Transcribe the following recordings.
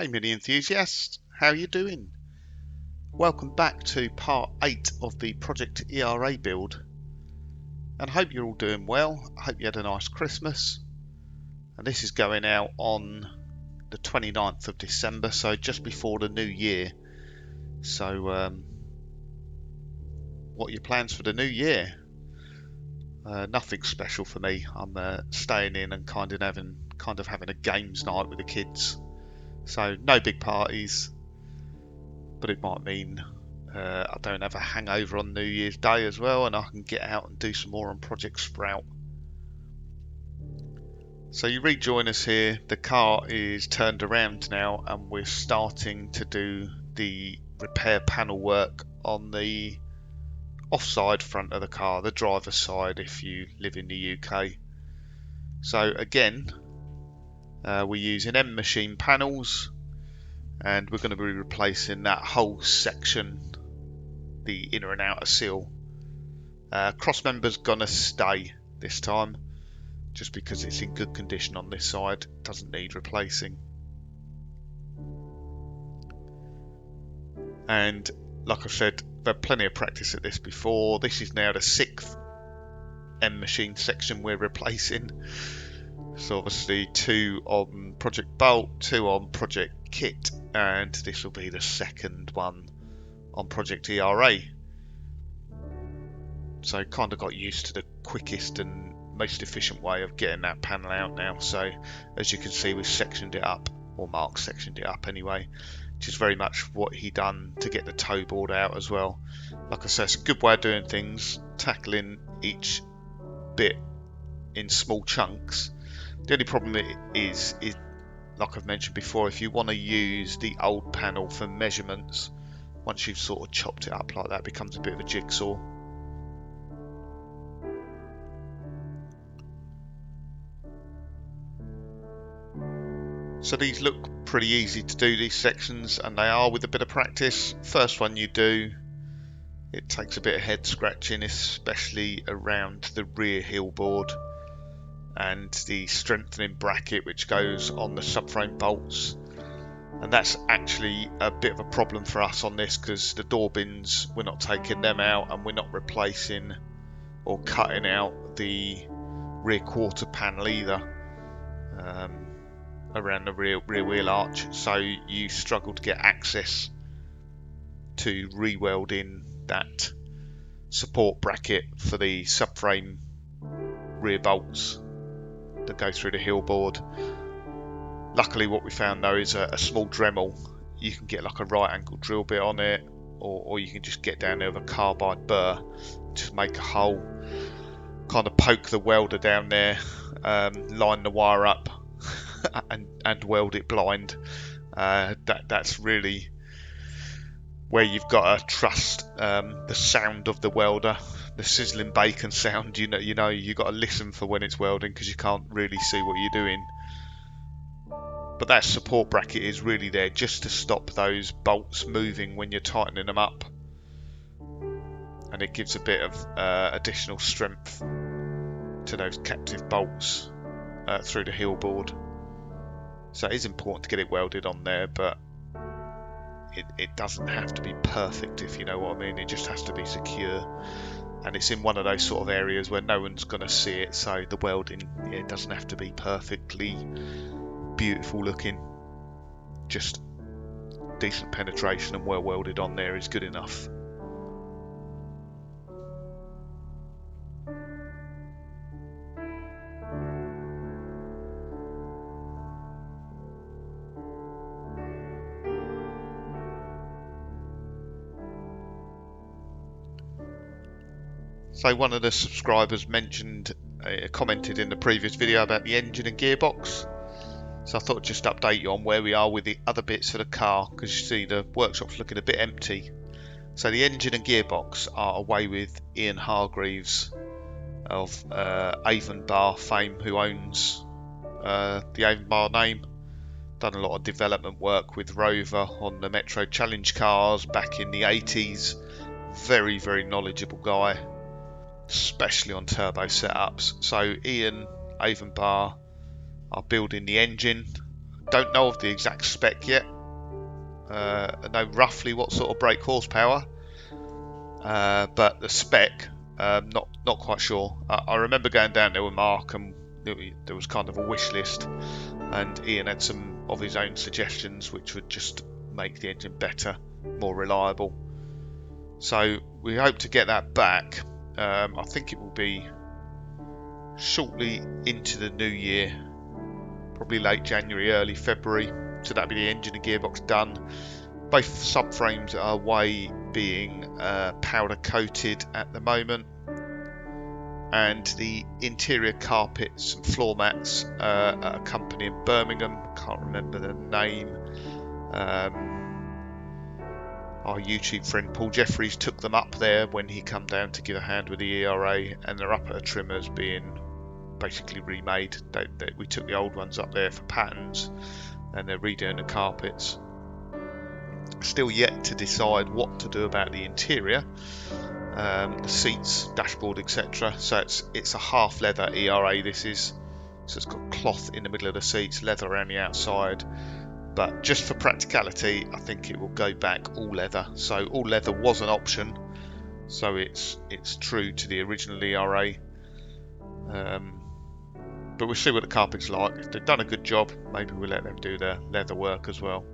Hey mini enthusiasts, how are you doing? Welcome back to part 8 of the Project ERA build, and I hope you're all doing well. I hope you had a nice Christmas, and this is going out on the 29th of December, so just before the new year. So what are your plans for the new year? Nothing special for me. I'm staying in and kind of having a games night with the kids, so no big parties. But it might mean I don't have a hangover on New Year's Day as well, and I can get out and do some more on Project Sprout. So you rejoin us here. The car is turned around now, and we're starting to do the repair panel work on the offside front of the car, the driver's side if you live in the UK. So again, we're using M machine panels, and we're going to be replacing that whole section, the inner and outer seal. Cross member's going to stay this time, just because it's in good condition on this side, doesn't need replacing. And like I said, I've had plenty of practice at this before. This is now the 6th M machine section we're replacing. So obviously 2 on Project Bolt, 2 on Project Kit, and this will be the 2nd one on Project ERA. So kind of got used to the quickest and most efficient way of getting that panel out now. So as you can see, we've sectioned it up, or Mark sectioned it up anyway, which is very much what he done to get the toe board out as well. Like I said, it's a good way of doing things, tackling each bit in small chunks. The only problem is like I've mentioned before, if you want to use the old panel for measurements, once you've sort of chopped it up like that, it becomes a bit of a jigsaw. So these look pretty easy to do, these sections, and they are with a bit of practice. First one you do, it takes a bit of head scratching, especially around the rear heel board and the strengthening bracket which goes on the subframe bolts. And that's actually a bit of a problem for us on this, because the door bins, we're not taking them out, and we're not replacing or cutting out the rear quarter panel either. Around the rear wheel arch, so you struggle to get access to re-weld in that support bracket for the subframe rear bolts that go through the heel board. Luckily what we found though is a small Dremel. You can get like a right angle drill bit on it, or you can just get down there with a carbide burr, just make a hole, kind of poke the welder down there, line the wire up and weld it blind. That's really where you've got to trust the sound of the welder, the sizzling bacon sound. You know you've got to listen for when it's welding, because you can't really see what you're doing. But that support bracket is really there just to stop those bolts moving when you're tightening them up, and it gives a bit of additional strength to those captive bolts through the heel board. So it is important to get it welded on there, but it doesn't have to be perfect, if you know what I mean. It just has to be secure, and it's in one of those sort of areas where no one's going to see it, so the welding, it doesn't have to be perfectly beautiful looking. Just decent penetration and well welded on there is good enough. So one of the subscribers commented in the previous video about the engine and gearbox. So I thought I'd just update you on where we are with the other bits for the car, because you see the workshop's looking a bit empty. So the engine and gearbox are away with Ian Hargreaves of Avonbar fame, who owns the Avonbar name. Done a lot of development work with Rover on the Metro Challenge cars back in the 80s. Very, very knowledgeable guy, especially on turbo setups. So Ian, Avonbar, are building the engine. Don't know of the exact spec yet, I know roughly what sort of brake horsepower, but the spec, not quite sure. I remember going down there with Mark, and there was kind of a wish list, and Ian had some of his own suggestions which would just make the engine better, more reliable. So we hope to get that back. I think it will be shortly into the new year, probably late January, early February. So that'll be the engine and gearbox done. Both subframes are away being powder coated at the moment, and the interior carpets and floor mats at a company in Birmingham, can't remember the name. Our YouTube friend Paul Jeffries took them up there when he come down to give a hand with the ERA, and they're up at a trimmers being basically remade. We took the old ones up there for patterns, and they're redoing the carpets. Still yet to decide what to do about the interior, the seats, dashboard, etc. So it's a half leather ERA. This is, so it's got cloth in the middle of the seats, leather around the outside. But just for practicality, I think it will go back all leather. So all leather was an option, so it's true to the original ERA. But we'll see what the carpet's like. If they've done a good job, maybe we'll let them do their leather work as well.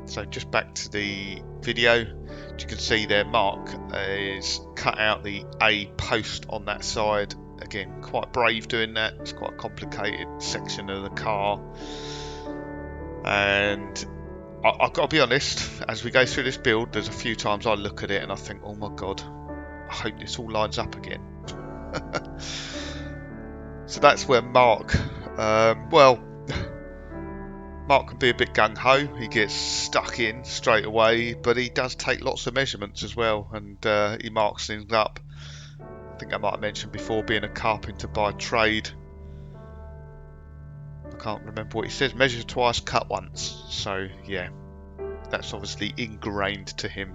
So just back to the video, as you can see there, Mark is cut out the A post on that side. Again, quite brave doing that. It's quite a complicated section of the car, and I've got to be honest, as we go through this build, there's a few times I look at it and I think, oh my god, I hope this all lines up again. So that's where Mark, Mark can be a bit gung-ho. He gets stuck in straight away, but he does take lots of measurements as well, and he marks things up. I think I might have mentioned before, being a carpenter by trade, I can't remember what he says, measure twice, cut once. So yeah, that's obviously ingrained to him,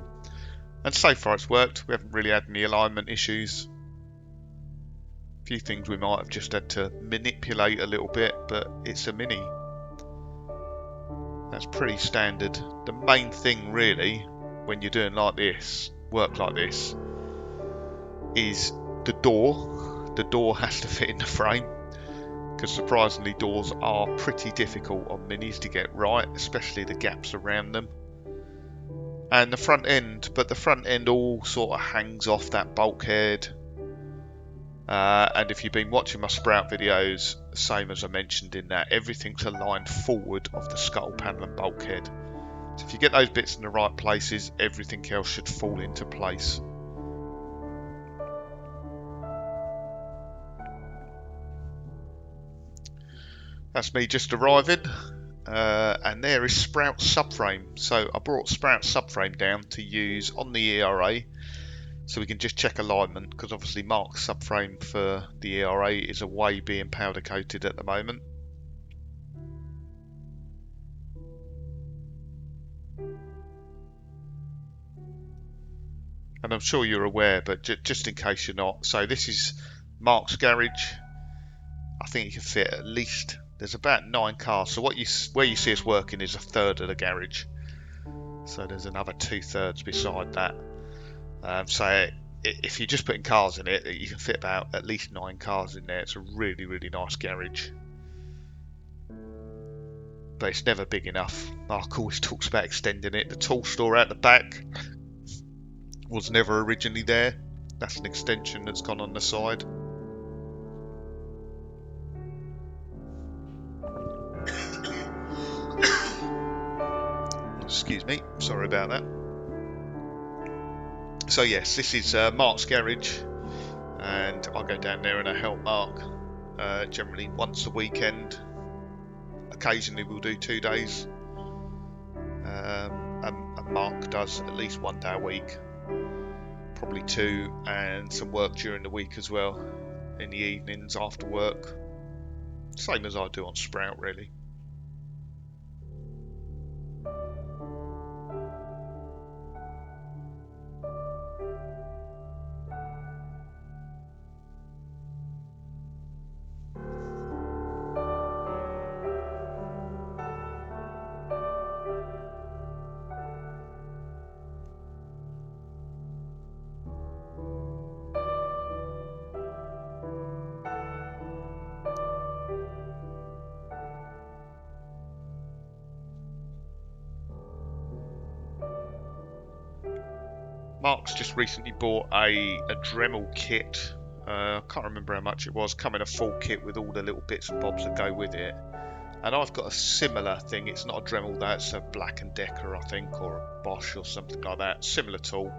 and so far it's worked. We haven't really had any alignment issues. A few things we might have just had to manipulate a little bit, but it's a Mini. That's pretty standard. The main thing really when you're doing like this, work like this, is the door. The door has to fit in the frame, because surprisingly doors are pretty difficult on Minis to get right, especially the gaps around them. And the front end, but the front end all sort of hangs off that bulkhead. And if you've been watching my Sprout videos, same as I mentioned in that, everything's aligned forward of the scuttle panel and bulkhead. So if you get those bits in the right places, everything else should fall into place. That's me just arriving, and there is Sprout's subframe. So I brought Sprout's subframe down to use on the ERA, so we can just check alignment, because obviously Mark's subframe for the ERA is away being powder coated at the moment. And I'm sure you're aware, but just in case you're not, so this is Mark's garage. I think you can fit at least, there's about 9 cars. So where you see us working is a third of the garage. So there's another 2/3 beside that. So if you're just putting cars in it, you can fit about at least 9 cars in there. It's a really, really nice garage. But it's never big enough. Mark always talks about extending it. The tool store out the back was never originally there. That's an extension that's gone on the side. Excuse me, sorry about that. So yes, this is Mark's garage, and I go down there and I help Mark generally once a weekend. Occasionally we'll do 2 days, and Mark does at least 1 day a week, probably 2, and some work during the week as well, in the evenings after work, same as I do on Sprout really. Mark's just recently bought a Dremel kit. I can't remember how much it was. Come in a full kit with all the little bits and bobs that go with it. And I've got a similar thing. It's not a Dremel though, it's a Black & Decker, I think, or a Bosch or something like that. Similar tool,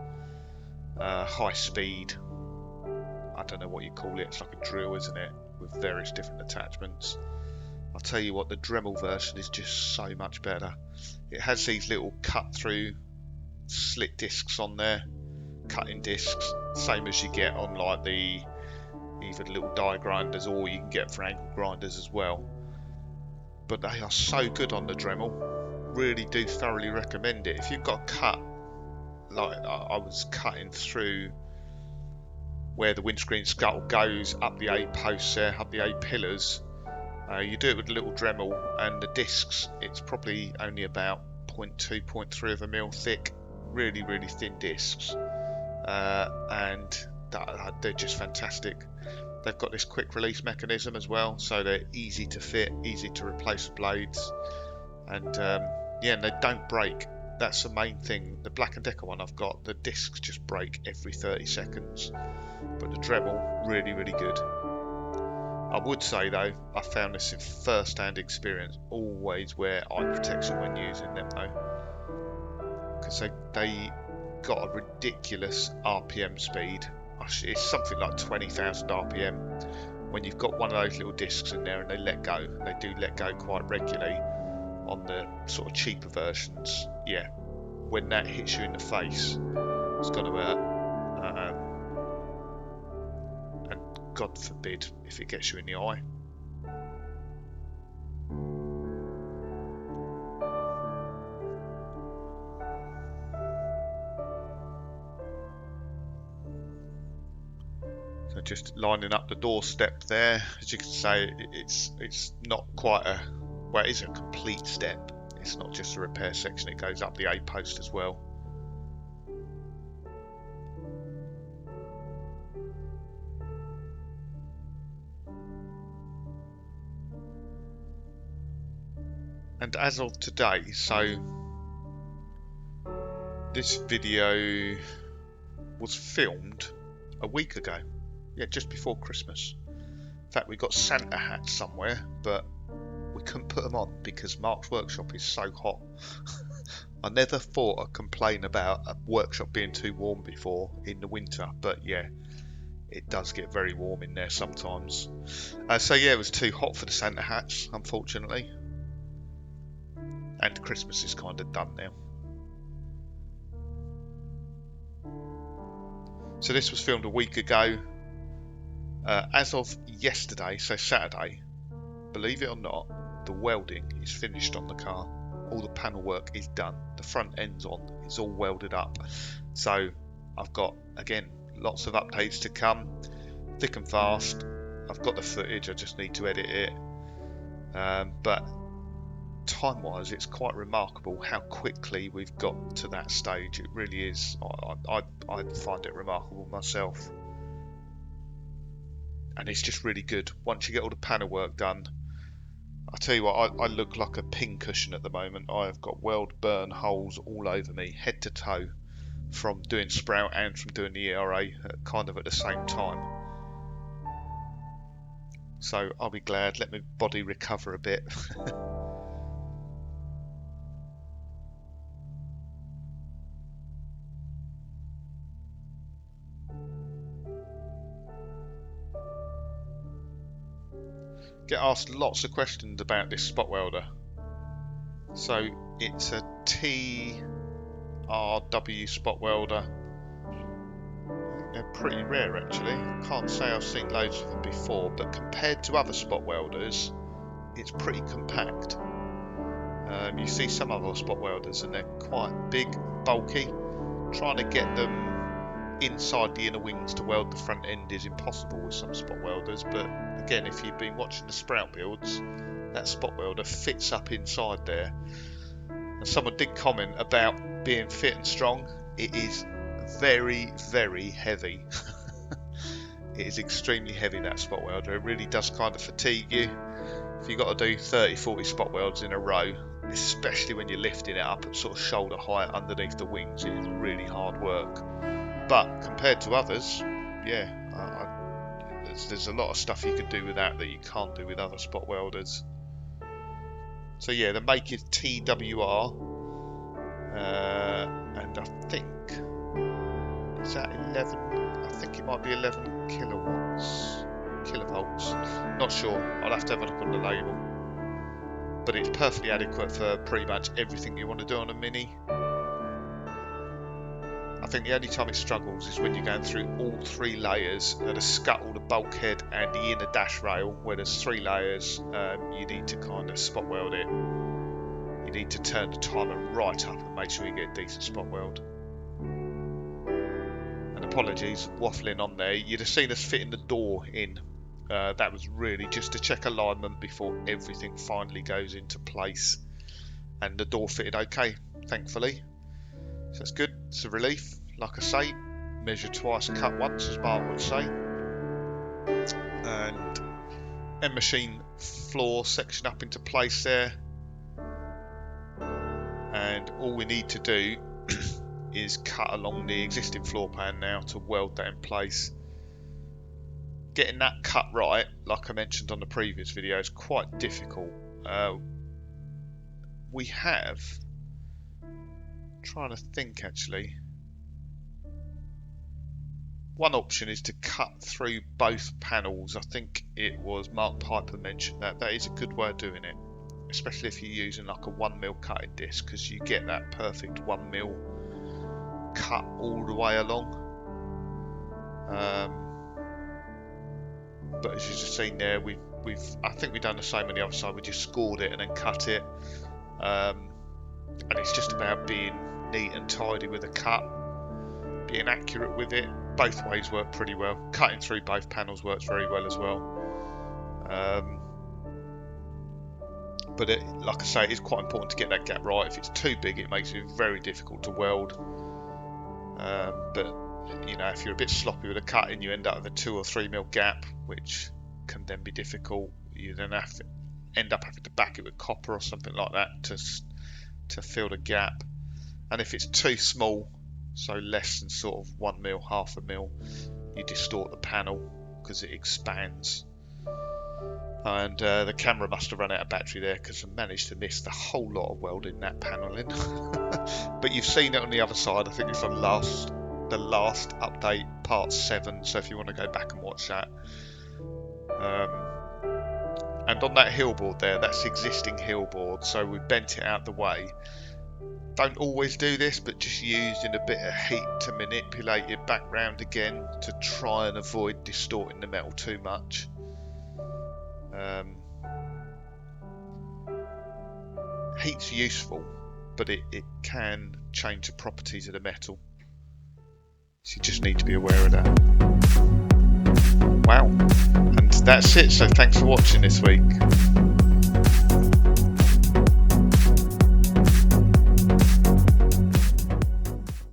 high speed. I don't know what you call it. It's like a drill, isn't it? With various different attachments. I'll tell you what, the Dremel version is just so much better. It has these little cut-through slit discs on there, cutting discs, same as you get on like the either the little die grinders or you can get for angle grinders as well. But they are so good on the Dremel. Really do thoroughly recommend it. If you've got a cut, like I was cutting through where the windscreen scuttle goes up the A posts there, up the A pillars, you do it with a little Dremel, and the discs, it's probably only about 0.2, 0.3 of a mil thick, really thin discs, and they're just fantastic. They've got this quick release mechanism as well, so they're easy to fit, easy to replace the blades, and yeah, and they don't break. That's the main thing. The Black & Decker one I've got, the discs just break every 30 seconds, but the Dremel, really good. I would say though, I found this in first-hand experience, always wear eye protection when using them though, because they got a ridiculous RPM speed. It's something like 20,000 RPM when you've got one of those little discs in there, and they let go. They do let go quite regularly on the sort of cheaper versions. Yeah, when that hits you in the face, it's going to hurt. And God forbid if it gets you in the eye. So just lining up the doorstep there, as you can say, it's not quite a, well, it is a complete step. It's not just a repair section, it goes up the A post as well. And as of today, so this video was filmed a week ago. Yeah, just before Christmas. In fact, we got Santa hats somewhere, but we couldn't put them on because Mark's workshop is so hot. I never thought I'd complain about a workshop being too warm before in the winter, but yeah, it does get very warm in there sometimes. So yeah, it was too hot for the Santa hats, unfortunately. And Christmas is kind of done now. So this was filmed a week ago. As of yesterday, so Saturday, believe it or not, the welding is finished on the car. All the panel work is done. The front end's on. It's all welded up. So I've got, again, lots of updates to come. Thick and fast. I've got the footage. I just need to edit it. But time-wise, it's quite remarkable how quickly we've got to that stage. It really is. I find it remarkable myself. And it's just really good. Once you get all the panel work done, I tell you what, I look like a pin cushion at the moment. I've got weld burn holes all over me, head to toe, from doing sprout and from doing the ERA kind of at the same time. So I'll be glad, let my body recover a bit. Get asked lots of questions about this spot welder. So it's a TRW spot welder. They're pretty rare actually. Can't say I've seen loads of them before, but compared to other spot welders, it's pretty compact. You see some other spot welders and they're quite big, bulky. Trying to get them inside the inner wings to weld the front end is impossible with some spot welders, but again, if you've been watching the Sprout builds, that spot welder fits up inside there. And someone did comment about being fit and strong. It is very heavy. It is extremely heavy, that spot welder. It really does kind of fatigue you. If you've got to do 30-40 spot welds in a row, especially when you're lifting it up at sort of shoulder height underneath the wings. It is really hard work, but compared to others, yeah, there's a lot of stuff you can do with that you can't do with other spot welders. So yeah, the make is TWR, and I think, is that 11? I think it might be 11 kilovolts. Not sure. I'll have to have a look on the label. But it's perfectly adequate for pretty much everything you want to do on a Mini. I think the only time it struggles is when you're going through all 3 layers of the scuttle, the bulkhead, and the inner dash rail, where there's 3 layers. You need to kind of spot weld it. You need to turn the timer right up and make sure you get a decent spot weld. And apologies, waffling on there. You'd have seen us fitting the door in. That was really just to check alignment before everything finally goes into place. And the door fitted okay, thankfully. So that's good. It's a relief. Like I say, measure twice, cut once, as Mark would say. And end machine floor section up into place there. And all we need to do is cut along the existing floor pan now to weld that in place. Getting that cut right, like I mentioned on the previous video, is quite difficult. We have, trying to think actually, one option is to cut through both panels. I think it was Mark Piper mentioned that. That is a good way of doing it, especially if you're using like a 1mm cutting disc, because you get that perfect 1mm cut all the way along. But as you've just seen there, I think we've done the same on the other side. We just scored it and then cut it, and it's just about being neat and tidy with a cut, being accurate with it. Both ways work pretty well. Cutting through both panels works very well as well. But like I say, it's quite important to get that gap right. If it's too big, it makes it very difficult to weld. But you know, if you're a bit sloppy with a cutting, you end up with a 2 or 3mm gap, which can then be difficult. You then end up having to back it with copper or something like that to fill the gap. And if it's too small, so less than sort of 1mm, 1/2mm, you distort the panel because it expands. And the camera must have run out of battery there, because I managed to miss the whole lot of welding that panel in. But you've seen it on the other side. I think it's on the last update, part 7, so if you want to go back and watch that. And on that hill board there, that's existing hill board, so we bent it out the way. Don't always do this, but just using a bit of heat to manipulate it back round again to try and avoid distorting the metal too much. Heat's useful, but it can change the properties of the metal. So you just need to be aware of that. Wow. And that's it. So thanks for watching this week.